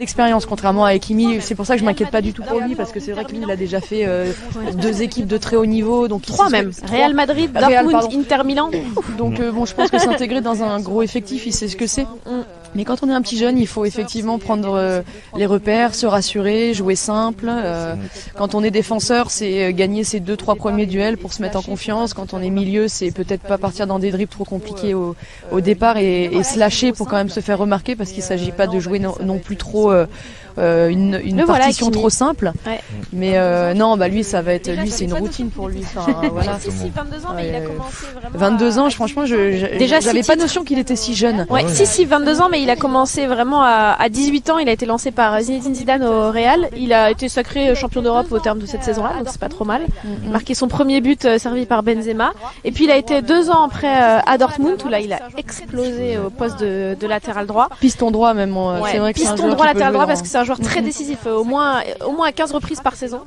L'expérience, contrairement à Ekimi, c'est pour ça que je m'inquiète pas du tout pour lui, parce que c'est vrai que lui il a déjà fait 2 équipes de très haut niveau, donc 3 même. Real Madrid, Dortmund, Inter Milan. Donc bon, je pense que s'intégrer dans un gros effectif, il sait ce que c'est. Mais quand on est un petit jeune, il faut effectivement prendre les repères, se rassurer, jouer simple. Quand on est défenseur, c'est gagner ses 2-3 premiers duels pour se mettre en confiance. Quand on est milieu, c'est peut-être pas partir dans des dribbles trop compliqués au départ et se lâcher pour quand même se faire remarquer, parce qu'il s'agit pas de jouer non plus trop une partition trop simple. Ouais. Mais non, bah lui ça va être, lui c'est une routine pour lui. Enfin, voilà. Si, 22 ans, mais il a commencé vraiment 22 ans, franchement, j'avais pas notion qu'il était si jeune. Ouais, 22 ans, mais il a commencé vraiment à 18 ans. Il a été lancé par Zinedine Zidane au Real. Il a été sacré champion d'Europe au terme de cette saison-là, donc c'est pas trop mal. Il a marqué son premier but servi par Benzema. Et puis il a été 2 ans après à Dortmund, où là il a explosé au poste de latéral droit. Piston droit même. C'est vrai que piston droit, latéral droit, parce que c'est un joueur très décisif, au moins à 15 reprises par saison.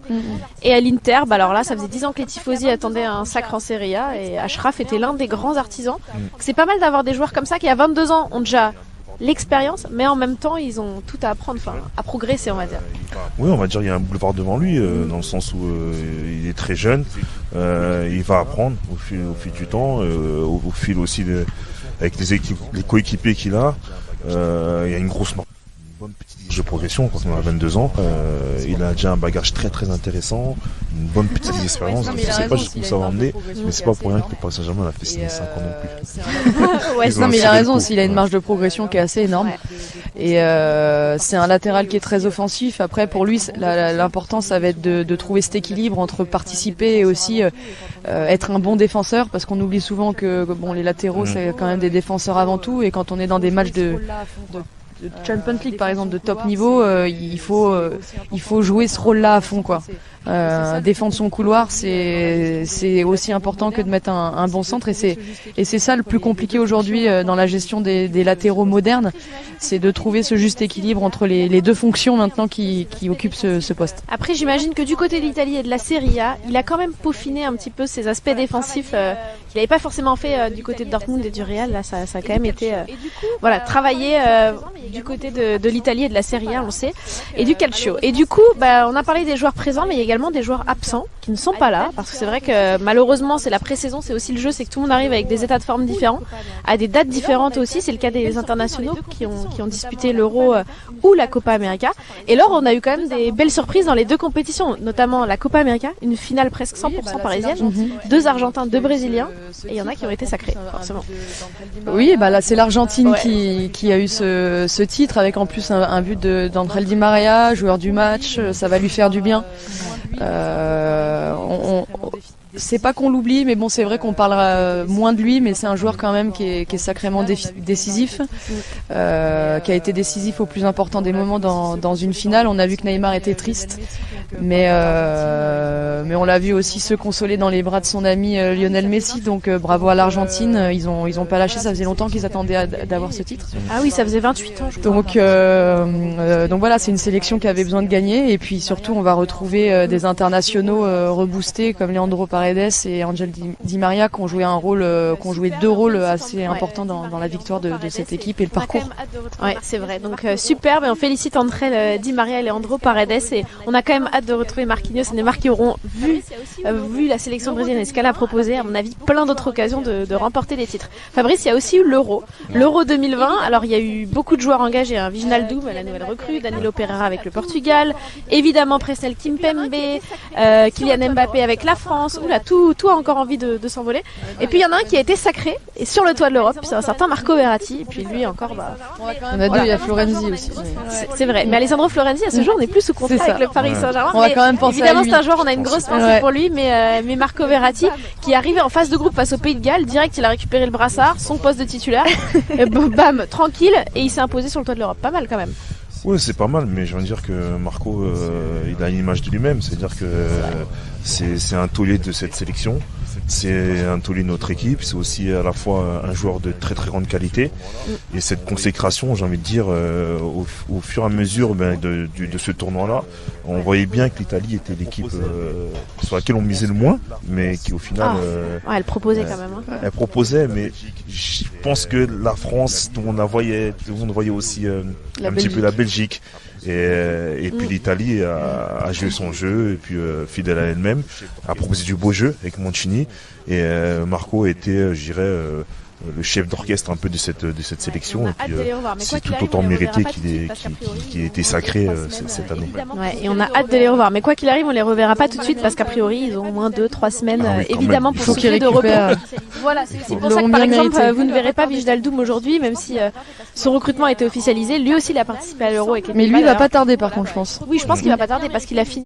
Et à l'Inter, bah alors là, ça faisait 10 ans que les tifosi attendaient un sacre en Serie A, et Achraf était l'un des grands artisans. C'est pas mal d'avoir des joueurs comme ça qui à 22 ans ont déjà l'expérience, mais en même temps ils ont tout à apprendre, enfin à progresser, on va dire. Oui, on va dire il y a un boulevard devant lui, dans le sens où il est très jeune, il va apprendre au fil du temps, au fil aussi avec les coéquipiers qu'il a. Il y a une bonne petite de progression quand on a 22 ans. Il a déjà un bagage très très intéressant, une bonne petite expérience. Je ne sais pas jusqu'où ça va emmener, mais c'est pas pour rien que le Paris Saint-Germain a fait signer 5 ans non plus. Non, mais il a raison, il a une marge de progression qui est assez énorme. Et c'est un latéral qui est très offensif. Après, pour lui, l'important, ça va être de trouver cet équilibre entre participer et aussi être un bon défenseur, parce qu'on oublie souvent que les latéraux, c'est quand même des défenseurs avant tout. Et quand on est dans des matchs de Champions League par exemple de top niveau, il faut jouer ce rôle-là à fond, quoi. Défendre son couloir, c'est aussi important que de mettre un bon centre, et c'est ça le plus compliqué aujourd'hui dans la gestion des latéraux modernes, c'est de trouver ce juste équilibre entre les deux fonctions maintenant qui occupent ce poste. Après, j'imagine que du côté de l'Italie et de la Serie A, il a quand même peaufiné un petit peu ses aspects défensifs qu'il n'avait pas forcément fait du côté de Dortmund et du Real. Là, ça a quand même été travaillé du côté de l'Italie et de la Serie A, on le sait, et du calcio. Et du coup, on a parlé des joueurs présents, mais il y a également des joueurs absents qui ne sont pas là, parce que c'est vrai que malheureusement c'est la pré-saison, c'est aussi le jeu, c'est que tout le monde arrive avec des états de forme différents, à des dates différentes aussi. C'est le cas des internationaux qui ont disputé l'Euro ou la Copa América. Et là, on a eu quand même des belles surprises dans les deux compétitions, notamment la Copa América, une finale presque 100% parisienne, 2 Argentins, 2 Brésiliens, et il y en a qui ont été sacrés, forcément. Oui, là c'est l'Argentine qui a eu ce titre, avec en plus un but d'André Di Maria, joueur du match. Ça va lui faire du bien. C'est pas qu'on l'oublie, mais bon, c'est vrai qu'on parlera moins de lui, mais c'est un joueur quand même qui est sacrément décisif, qui a été décisif au plus important des moments dans une finale. On a vu que Neymar était triste, mais on l'a vu aussi se consoler dans les bras de son ami Lionel Messi. Donc bravo à l'Argentine, ils ont pas lâché. Ça faisait longtemps qu'ils attendaient d'avoir ce titre. Ah oui, ça faisait 28 ans, je crois. Donc voilà, c'est une sélection qui avait besoin de gagner, et puis surtout on va retrouver des internationaux reboostés comme Leandro Paredes et Angel Di Maria, qui ont joué deux rôles assez importants dans la victoire de cette équipe et le parcours. Ouais, c'est vrai. Donc superbe, et on félicite Angel Di Maria et Leandro Paredes, et on a quand même hâte de retrouver Marquinhos et Neymar, qui auront vu la sélection brésilienne et ce qu'elle a proposé, à mon avis, plein d'autres occasions de remporter les titres. Fabrice, il y a aussi eu l'Euro 2020. Alors il y a eu beaucoup de joueurs engagés, Wijnaldum, la nouvelle recrue, Danilo Pereira avec le Portugal, évidemment Presnel Kimpembe, Kylian Mbappé avec la France. Oula, tout a encore envie de s'envoler. Et puis il y en a un qui a été sacré, et sur le toit de l'Europe, c'est un certain Marco Verratti. Et puis lui encore, on a deux, il y a Florenzi aussi. C'est vrai. Mais Alessandro Florenzi, à ce jour, n'est plus sous contrat avec le Paris Saint-Germain. On va quand même penser évidemment, à lui. C'est un joueur, on a une grosse pensée pour lui, mais Marco Verratti, qui est arrivé en phase de groupe face au Pays de Galles, direct, il a récupéré le brassard, son poste de titulaire, et bam, tranquille, et il s'est imposé sur le toit de l'Europe. Pas mal quand même. Oui, c'est pas mal, mais je veux dire que Marco, il a une image de lui-même, c'est-à-dire que c'est un taulier de cette sélection, c'est un taulier de notre équipe, c'est aussi à la fois un joueur de très très grande qualité, et cette consécration, j'ai envie de dire, au fur et à mesure de ce tournoi-là, on voyait bien que l'Italie était l'équipe sur laquelle on misait le moins, mais qui au final... elle proposait quand même. Elle proposait, mais je pense que la France, tout le monde voyait aussi un petit peu la Belgique, Et puis l'Italie a joué son jeu et puis fidèle à elle-même, a proposé du beau jeu avec Mancini et Marco était, je dirais, le chef d'orchestre un peu de cette sélection, et puis c'est tout autant mérité qu'il ait été sacré cette année. Ouais, et on a hâte de les revoir, mais quoi qu'il arrive on les reverra pas tout de suite parce qu'a priori ils ont au moins 2-3 semaines évidemment pour souffler de repos. Voilà, c'est pour ça que par exemple vous ne verrez pas Wijnaldum aujourd'hui, même si son recrutement a été officialisé. Lui aussi il a participé à l'Euro avec les Mais lui il va pas tarder par contre, je pense. Oui, je pense qu'il va pas tarder parce qu'il a fini